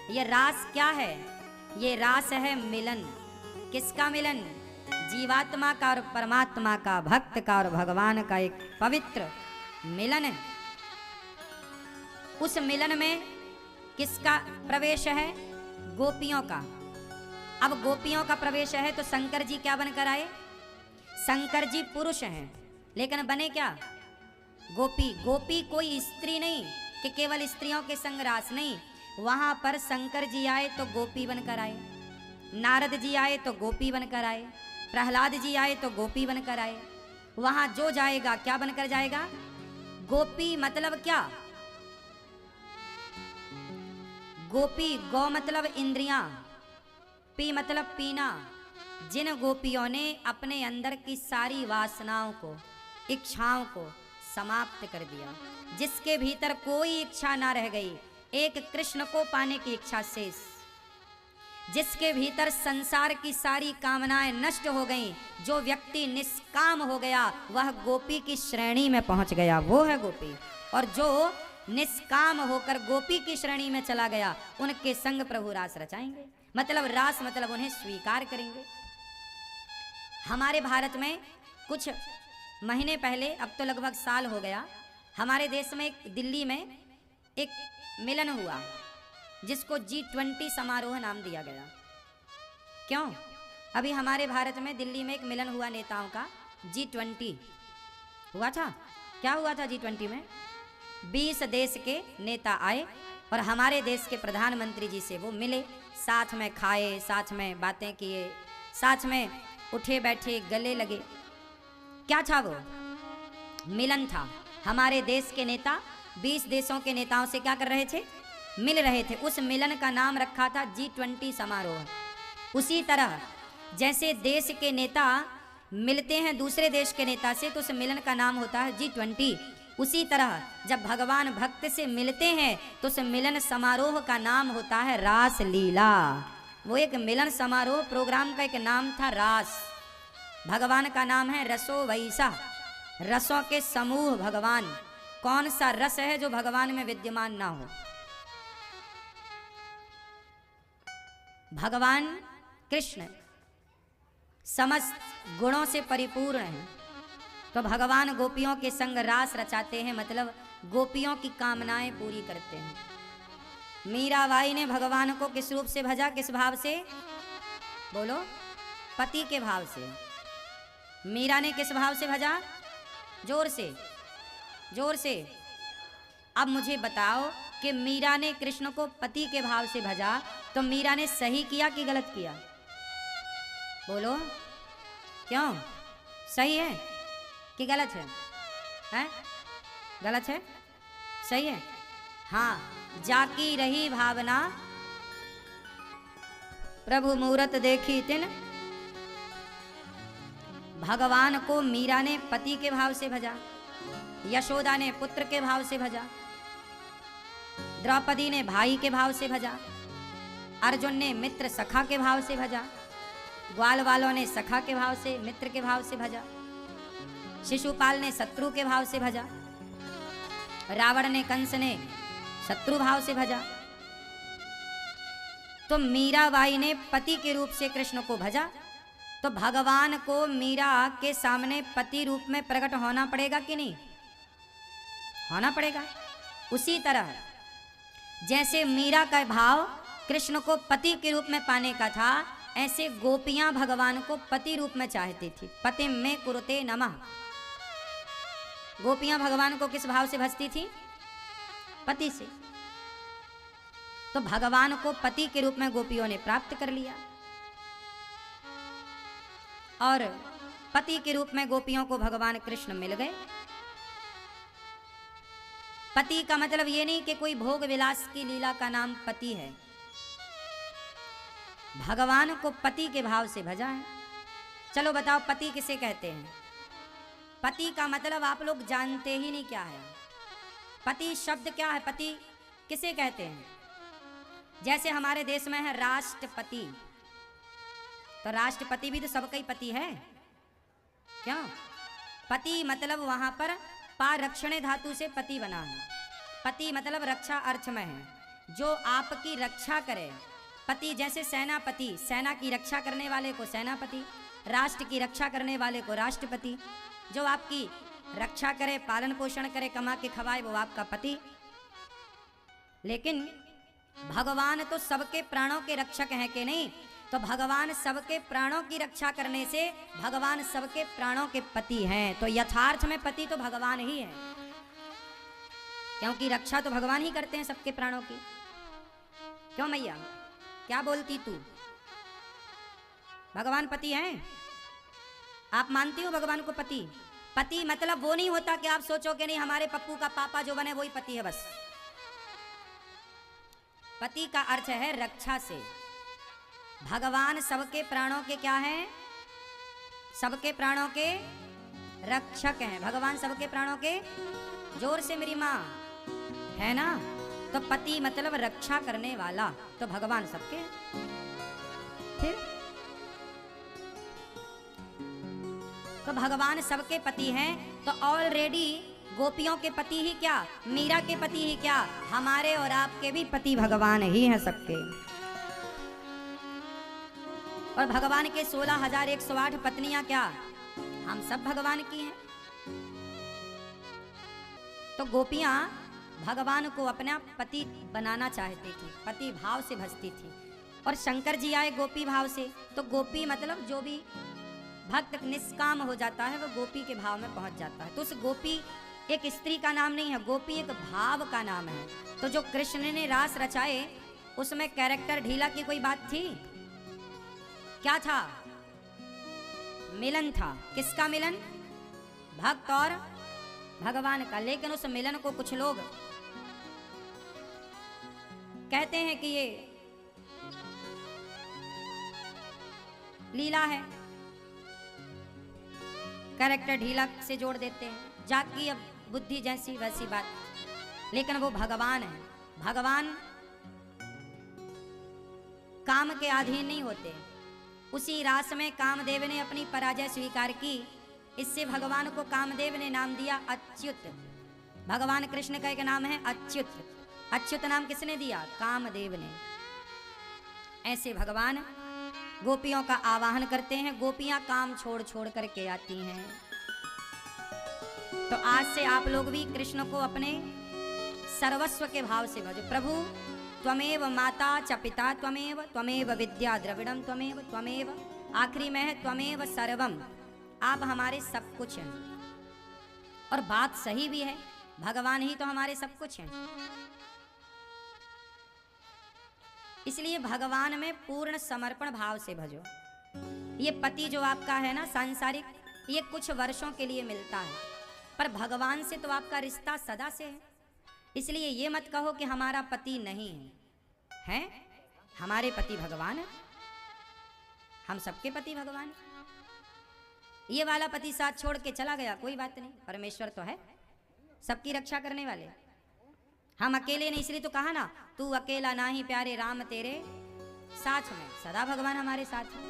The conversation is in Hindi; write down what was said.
ये रास क्या है? ये रास है मिलन। किसका मिलन? जीवात्मा का और परमात्मा का, भक्त का और भगवान का एक पवित्र मिलन है। उस मिलन में किसका प्रवेश है? गोपियों का। अब गोपियों का प्रवेश है तो शंकर जी क्या बनकर आए? शंकर जी पुरुष हैं, लेकिन बने क्या? गोपी। गोपी कोई स्त्री नहीं कि केवल स्त्रियों के संग रास, नहीं। वहां पर शंकर जी आए तो गोपी बनकर आए, नारद जी आए तो गोपी बनकर आए, प्रहलाद जी आए तो गोपी बनकर आए। वहां जो जाएगा क्या बनकर जाएगा? गोपी। मतलब क्या? गोपी, गौ मतलब इंद्रियां, पी मतलब पीना। जिन गोपियों ने अपने अंदर की सारी वासनाओं को, इच्छाओं को समाप्त कर दिया, जिसके भीतर कोई इच्छा ना रह गई, एक कृष्ण को पाने की इच्छा शेष, जिसके भीतर संसार की सारी कामनाएं नष्ट हो गईं, जो व्यक्ति निष्काम हो गया वह गोपी की श्रेणी में पहुंच गया, वो है गोपी। और जो निष्काम होकर गोपी की श्रेणी में चला गया, उनके संग प्रभु रास रचाएंगे। मतलब रास मतलब उन्हें स्वीकार करेंगे। हमारे भारत में कुछ महीने पहले, अब तो लगभग साल हो गया, हमारे देश में दिल्ली में एक मिलन हुआ जिसको G20 समारोह नाम दिया गया। क्यों? अभी हमारे भारत में दिल्ली में एक मिलन हुआ नेताओं का, G20 हुआ था। क्या हुआ था G20 में? 20 देश के नेता आए और हमारे देश के प्रधानमंत्री जी से वो मिले, साथ में खाए, साथ में बातें किए, साथ में उठे बैठे गले लगे। क्या था वो? मिलन था। हमारे देश के नेता 20 देशों के नेताओं से क्या कर रहे थे? मिल रहे थे। उस मिलन का नाम रखा था G20 समारोह। उसी तरह जैसे देश के नेता मिलते हैं दूसरे देश के नेता से तो उस मिलन का नाम होता है G20। उसी तरह जब भगवान भक्त से मिलते हैं तो उस मिलन समारोह का नाम होता है रास लीला। वो एक मिलन समारोह प्रोग्राम का एक नाम था रास। भगवान का नाम है रसो वैसा, रसों के समूह भगवान। कौन सा रस है जो भगवान में विद्यमान ना हो? भगवान कृष्ण समस्त गुणों से परिपूर्ण है, तो भगवान गोपियों के संग रास रचाते हैं, मतलब गोपियों की कामनाएं पूरी करते हैं। मीराबाई ने भगवान को किस रूप से भजा? किस भाव से? बोलो। पति के भाव से। मीरा ने किस भाव से भजा? जोर से, जोर से। अब मुझे बताओ कि मीरा ने कृष्ण को पति के भाव से भजा तो मीरा ने सही किया कि गलत किया? बोलो। क्यों? सही है कि गलत है? हैं? गलत है? सही है? हाँ। जाकी रही भावना प्रभु मूरत देखी तिन। भगवान को मीरा ने पति के भाव से भजा, यशोदा ने पुत्र के भाव से भजा, द्रौपदी ने भाई के भाव से भजा, अर्जुन ने मित्र सखा के भाव से भजा, ग्वाल वालों ने सखा के भाव से, मित्र के भाव से भजा, शिशुपाल ने शत्रु के भाव से भजा, रावण ने कंस ने शत्रु भाव से भजा। तो मीराबाई ने पति के रूप से कृष्ण को भजा, तो भगवान को मीरा के सामने पति रूप में प्रकट होना पड़ेगा कि नहीं? होना पड़ेगा। उसी तरह जैसे मीरा का भाव कृष्ण को पति के रूप में पाने का था, ऐसे गोपियां भगवान को पति रूप में चाहती थी। पति में कुरुते नमः। गोपियां भगवान को किस भाव से भजती थी? पति से। तो भगवान को पति के रूप में गोपियों ने प्राप्त कर लिया और पति के रूप में गोपियों को भगवान कृष्ण मिल गए। पति का मतलब ये नहीं कि कोई भोग विलास की लीला का नाम पति है। भगवान को पति के भाव से भजा है। चलो बताओ पति किसे कहते हैं? पति का मतलब आप लोग जानते ही नहीं क्या है। पति शब्द क्या है? पति किसे कहते हैं? जैसे हमारे देश में है राष्ट्रपति, तो राष्ट्रपति भी तो सबका ही पति है। क्यों? पति मतलब वहां पर पारक्षणे धातु से पति बना है। पति मतलब रक्षा अर्थ में है। जो आपकी रक्षा करे। पति जैसे सेनापति, सेना की रक्षा करने वाले को सेनापति, राष्ट्र की रक्षा करने वाले को राष्ट्रपति। जो आपकी रक्षा करे, पालन पोषण करे, कमा के खवाए, वो आपका पति। लेकिन भगवान तो सबके प्राणों के रक्षक हैं कि नहीं? तो भगवान सबके प्राणों की रक्षा करने से भगवान सबके प्राणों के पति हैं। तो यथार्थ में पति तो भगवान ही है, क्योंकि रक्षा तो भगवान ही करते हैं सबके प्राणों की। क्यों मैया, क्या बोलती तू? भगवान पति हैं? आप मानती हो भगवान को पति? पति मतलब वो नहीं होता कि आप सोचो कि नहीं हमारे पप्पू का पापा जो बने वही पति है बस। पति का अर्थ है रक्षा से। भगवान सबके प्राणों के क्या हैं? सबके प्राणों के रक्षक हैं। भगवान सबके प्राणों के, जोर से मेरी माँ, है ना? तो पति मतलब रक्षा करने वाला, तो भगवान सबके हैं। फिर तो भगवान सबके पति हैं। तो ऑलरेडी गोपियों के पति ही क्या, मीरा के पति ही क्या, हमारे और आपके भी पति भगवान ही हैं सबके। और भगवान के 16,108 पत्नियां क्या, हम सब भगवान की हैं। तो गोपियां भगवान को अपना पति बनाना चाहती थी, पति भाव से भजती थी। और शंकर जी आए गोपी भाव से। तो गोपी मतलब जो भी भक्त निष्काम हो जाता है वो गोपी के भाव में पहुंच जाता है। तो उस गोपी एक स्त्री का नाम नहीं है, गोपी एक भाव का नाम है। तो जो कृष्ण ने रास रचाए उसमें कैरेक्टर ढीला की कोई बात थी? क्या था? मिलन था। किसका मिलन? भक्त और भगवान का। लेकिन उस मिलन को कुछ लोग कहते हैं कि ये लीला है, कैरेक्टर ढीला से जोड़ देते हैं, जाकी अब बुद्धि जैसी वैसी बात। लेकिन वो भगवान है। भगवान काम के अधीन नहीं होते। उसी रास में कामदेव ने अपनी पराजय स्वीकार की। इससे भगवान को कामदेव ने नाम दिया अच्युत। भगवान कृष्ण का एक नाम है अच्युत। अच्युत नाम किसने दिया? कामदेव ने। ऐसे भगवान गोपियों का आवाहन करते हैं। गोपियां काम छोड़ छोड़ करके आती हैं। तो आज से आप लोग भी कृष्ण को अपने सर्वस्व के भाव से भजो। प्रभु त्वमेव माता च पिता त्वमेव, त्वमेव विद्या द्रविड़म त्वमेव, त्वमेव, आखिरी में है त्वमेव सर्वम। आप हमारे सब कुछ हैं। और बात सही भी है, भगवान ही तो हमारे सब कुछ हैं। इसलिए भगवान में पूर्ण समर्पण भाव से भजो। ये पति जो आपका है ना सांसारिक, ये कुछ वर्षों के लिए मिलता है, पर भगवान से तो आपका रिश्ता सदा से है। इसलिए ये मत कहो कि हमारा पति नहीं है, हैं? हमारे पति भगवान है। हम सबके पति भगवान है। ये वाला पति साथ छोड़ के चला गया, कोई बात नहीं, परमेश्वर तो है सबकी रक्षा करने वाले। हम अकेले नहीं, इसलिए तो कहा ना, तू अकेला ना ही प्यारे राम तेरे साथ में। सदा भगवान हमारे साथ है।